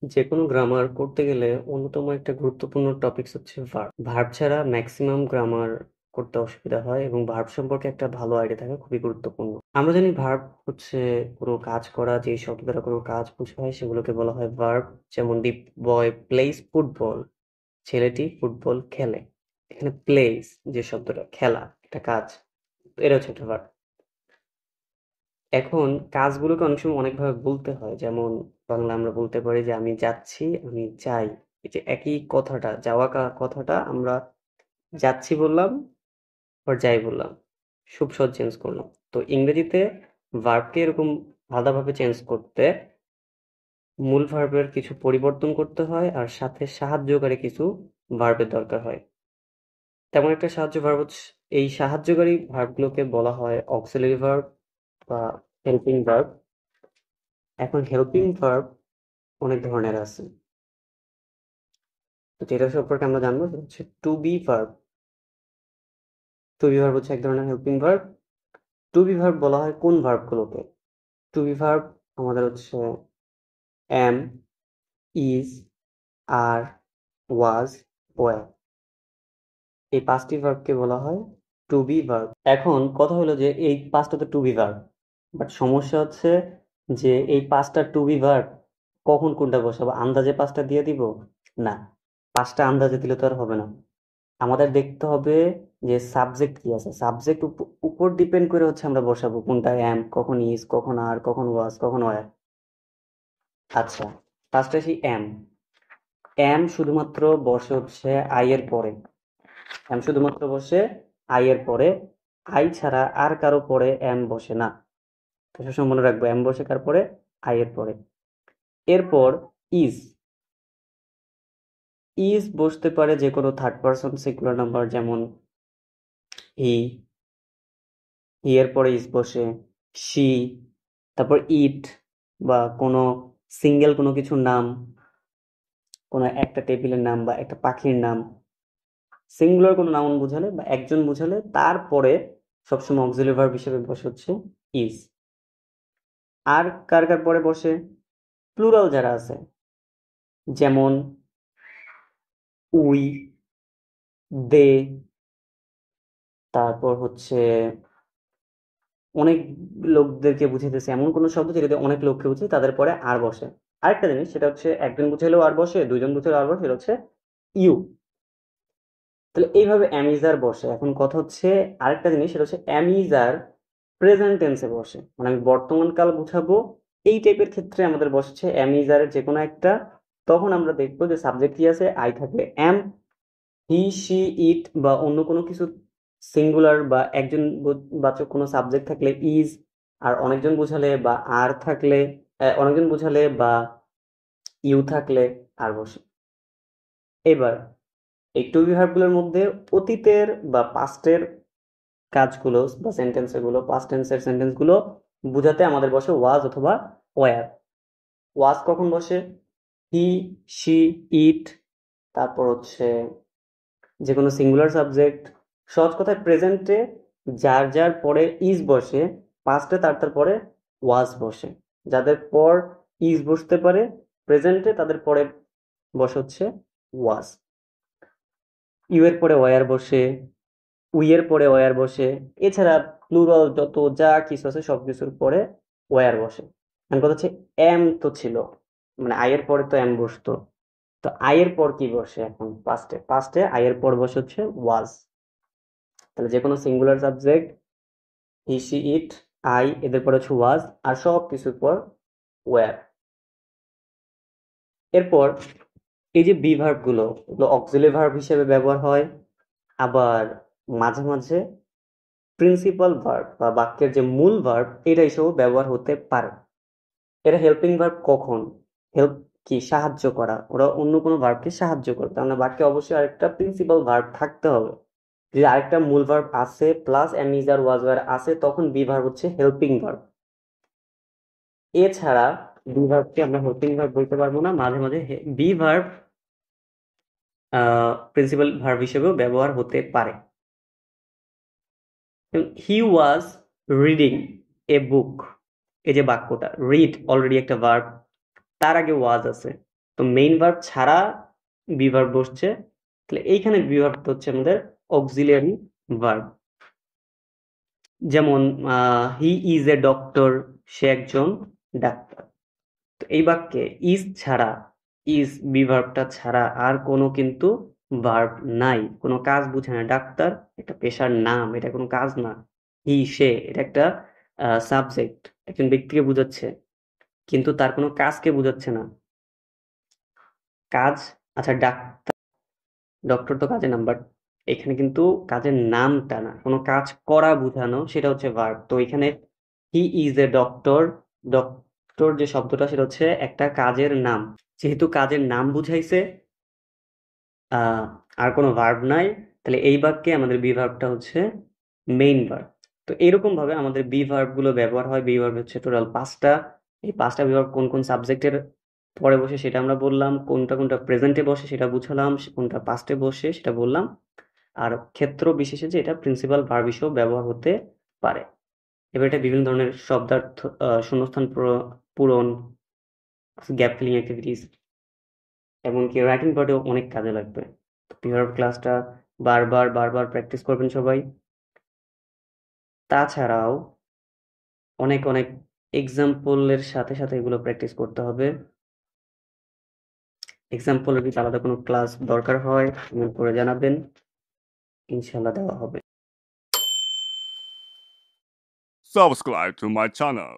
যে কোনো গ্রামার করতে গেলে অন্যতম একটা গুরুত্বপূর্ণ টপিকস হচ্ছে ভার্ব। ভার্ব ছাড়া ম্যাক্সিমাম গ্রামার করতে অসুবিধা হয় এবং ভার্ব সম্পর্কে একটা ভালো আইডিয়া থাকা খুবই গুরুত্বপূর্ণ। আমরা জানি ভার্ব হচ্ছে কোনো কাজ করা, যেই শব্দ দ্বারা কোনো কাজ বোঝায় সেগুলোকে বলা হয় ভার্ব। যেমন দি বয় প্লেস ফুটবল, ছেলেটি ফুটবল খেলে। এখানে প্লেস যে শব্দটা, খেলা, একটা কাজ, তো এটা হচ্ছে একটা ভার্ব। এখন কাজগুলোকে অনেক সময় অনেকভাবে বলতে হয়, যেমন বাংলা আমরা বলতে পারি যে আমি যাচ্ছি, আমি যাই। এই যে একই কথাটা, যাওয়া কথাটা আমরা যাচ্ছি বললাম, আবার যাই বললাম, খুব সহজ চেঞ্জ করলাম। তো ইংরেজিতে ভার্বকে এরকম আলাদাভাবে চেঞ্জ করতে মূল ভার্বের কিছু পরিবর্তন করতে হয়, আর সাথে সাহায্যকারী কিছু ভার্বের দরকার হয়। তেমন একটা সাহায্য ভার্ব হচ্ছে, এই সাহায্যকারী ভার্বগুলোকে বলা হয় অক্সিলারি ভার্ব বা হেল্পিং ভার্ব। এখন হেল্পিং ভার্ব অনেক ধরনের আছে। তো যেটা সম্পর্কে আমরা জানবো সেটা হচ্ছে to be verb. To be verb হচ্ছে এক ধরনের helping verb. To be verb বলা হয় কোন ভার্বগুলোকে? টু বি ভার্ব আমাদের হচ্ছে am, is, are, was, were. এই পাঁচটি ভার্বকে বলা হয় টু বি ভার্ব। এখন কথা হলো যে এই পাঁচটা তো টু বি ভার্ব, বাট সমস্যা হচ্ছে যে এই পাঁচটা টু বি ভার্ব কখন কোনটা বসাবো? আন্দাজে পাঁচটা দিয়ে দিব? না, পাঁচটা আন্দাজে দিলে তো আর হবে না। আমাদের দেখতে হবে যে সাবজেক্ট কি আছে, সাবজেক্ট উপর ডিপেন্ড করে হচ্ছে আমরা বসাবো কোনটা এম, কখন ইজ, কখন আর, কখন ওয়াজ, কখন ওয়ার। আচ্ছা, ফার্স্ট আসি এম। এম শুধুমাত্র বসে হচ্ছে আই এর পরে। এম শুধুমাত্র বসে আই এর পরে। আই ছাড়া আর কারো পরে এম বসে না। তো সবসময় মনে রাখবো, এম বসে কার পরে? আই এর পরে। এরপর ইজ। ইজ বসতে পারে যে কোনো থার্ড পারসন সিঙ্গুলার নাম্বার, যেমন হি। হি এর পরে ইজ বসে। শি। তারপর ইট, বা কোনো সিঙ্গেল কোনো কিছুর নাম, কোনো একটা টেবিলের নাম বা একটা পাখির নাম, সিঙ্গুলার কোনো নাউন বোঝালে বা একজন বোঝালে তারপরে সবসময় অক্সিলারি ভার্ব হিসেবে বসে হচ্ছে ইজ। আর কার কার পরে বসে? প্লুরাল যারা আছে, যেমন উই, দে, তারপর হচ্ছে অনেক লোকদেরকে বুঝাইতেছে এমন কোনো শব্দ যেটাতে অনেক লোককে বুঝে, তাদের পরে আর বসে। আরেকটা জিনিস, সেটা হচ্ছে একজন বুঝাইলেও আর বসে, দুইজন বুঝাইলেও আর বসে, সেটা হচ্ছে ইউ। তাহলে এইভাবে অ্যামিজার বসে। এখন কথা হচ্ছে আরেকটা জিনিস, সেটা হচ্ছে অ্যামিজার প্রেজেন্ট টেন্সে বসে, মানে আমি বর্তমান কাল বুঝাবো, এই টাইপের ক্ষেত্রে আমাদের বসছে অ্যামিজারের যে কোনো একটা। তখন আমরা দেখবো যে সাবজেক্ট কি আছে, আই থাকলে এম, হি, শি, ইট বা অন্য কোনো কিছু সিঙ্গুলার বা একজন বাচক কোনো সাবজেক্ট থাকলে ইজ, আর অনেকজন বোঝালে বা আর থাকলে, অনেকজন বোঝালে বা ইউ থাকলে আর বসে। এবার এই টু বি ভার্বগুলোর মধ্যে অতীতের বা পাস্টের কাজগুলো বা সেন্টেন্সগুলো, পাস্ট টেন্সের সেন্টেন্সগুলো বোঝাতে আমাদের বসে ওয়াজ অথবা ওয়্যার। ওয়াজ কখন বসে? হি, শি, ইট, তারপর হচ্ছে যে কোনো সিঙ্গুলার সাবজেক্ট। সহজ কথায় প্রেজেন্টে যার যার পরে ইজ বসে, পাস্টে তার তার পরে ওয়াজ বসে। যাদের পর ইজ বসতে পারে প্রেজেন্টে, তাদের পরে বসে হচ্ছে ওয়াজ। ইউ এর পরে ওয়ার বসে, উই এর পরে ওয়ার বসে। এছাড়া প্লুরাল যত যা কিছু আছে সবকিছুর পরে ওয়ার বসে। এখন কথা হচ্ছে এম তো ছিল, মানে আই এর পরে তো এম বসতো। তো আই এর পর কি বসে? এখন পাস্টে আই এর পর বসে হচ্ছে ওয়াজ। তাহলে যে কোনো singular subject, he, she, it, I, এদের পর হচ্ছে ওয়াজ, আর সব কিছুর পর ওয়্যার। এরপর এই যে বি ভার্ব গুলো, এগুলো অক্সিলারি ভার্ব হিসেবে ব্যবহার হয়, আবার মাঝে মাঝে প্রিন্সিপাল ভার্ব বা বাক্যের যে মূল ভার্ব এটা হিসেবেও ব্যবহার হতে পারে। এটা হেল্পিং ভার্ব কখন? হেল্প কি? সাহায্য করা। ওরা অন্য কোনো ভার্বকে সাহায্য করে, তার মানে বাক্যে অবশ্যই আরেকটা প্রিন্সিপাল ভার্ব থাকতে হবে। যদি আরেকটা মূল ভার্ব আছে plus am is are was were আছে, তখন বি ভার্ব হচ্ছে হেল্পিং ভার্ব। এছাড়া বি ভার্বকে আমরা হেল্পিং ভার্ব বলতে পারবো না। মাঝে মাঝে বি ভার্ব প্রিন্সিপাল ভার্ব হিসেবেও ব্যবহার হতে পারে। হি ওয়াজ রিডিং এ বুক, এই যে বাক্যটা রিড অলরেডি একটা ভার্ব, তার আগে ওয়াজ আছে। তো মেইন ভার্ব ছাড়া বি ভার্ব বসছে, তাহলে এইখানে বি ভার্বটা হচ্ছে আমাদের অক্সিলিয়ারি ভার্ব। যেমন হি ইজ এ ডক্টর, সে একজন ডাক্তার। তো এই বাক্যে ইজ ছাড়া, ইজ বি ভার্বটা ছাড়া আর কোনো কিন্তু ভার্ব নাই, কোনো কাজ বুঝে না। ডাক্তার একটা পেশার নাম, এটা কোনো কাজ না। হি সে এটা একটা সাবজেক্ট, একজন ব্যক্তিকে বোঝাচ্ছে, কিন্তু তার কোনো কাজকে বোঝাচ্ছে না। কাজ, আচ্ছা ডাক্তার, ডক্টর তো কাজের নাম, বাট এখানে কিন্তু কাজের নামটা না, কোনো কাজ করা বোঝানো, সেটা হচ্ছে ভার্ব। তো এখানে he is a doctor, doctor যে শব্দটা সেটা হচ্ছে একটা কাজের নাম। যেহেতু কাজের নাম বুঝাইছে, আহ, আর কোনো ভার্ব নাই, তাহলে এই বাক্যে আমাদের বি ভার্বটা হচ্ছে মেইন ভার্ব। তো এরকম ভাবে আমাদের বি ভার্ব গুলো ব্যবহার হয়। বি ভার্ব হচ্ছে টোটাল 5টা। এই 5টা বি ভার্ব কোন কোন সাবজেক্টের পরে বসে সেটা আমরা বললাম, কোনটা কোনটা প্রেজেন্টে বসে সেটা বুঝালাম, কোনটা পাস্টে বসে সেটা বললাম, আর ক্ষেত্র বিশেষে যে এটা প্রিন্সিপাল ভার্ব হিসেবে ব্যবহার হতে পারে। এবার এটা বিভিন্ন ধরনের শব্দার্থ, শূন্যস্থান পূরণ, গ্যাপ ফিলিং অ্যাক্টিভিটিস, এমনকি রাইটিং পার্টেও অনেক কাজে লাগবে। তো প্রিভার্ব ক্লাসটা বারবার বারবার প্র্যাকটিস করবেন সবাই। তাছাড়াও অনেক অনেক এক্সাম্পলের সাথে সাথে এগুলো প্র্যাকটিস করতে হবে। এক্সাম্পলের যদি আলাদা কোনো ক্লাস দরকার হয় কমেন্ট করে জানাবেন, ইনশাল্লাহ দেওয়া হবে। Subscribe to my channel.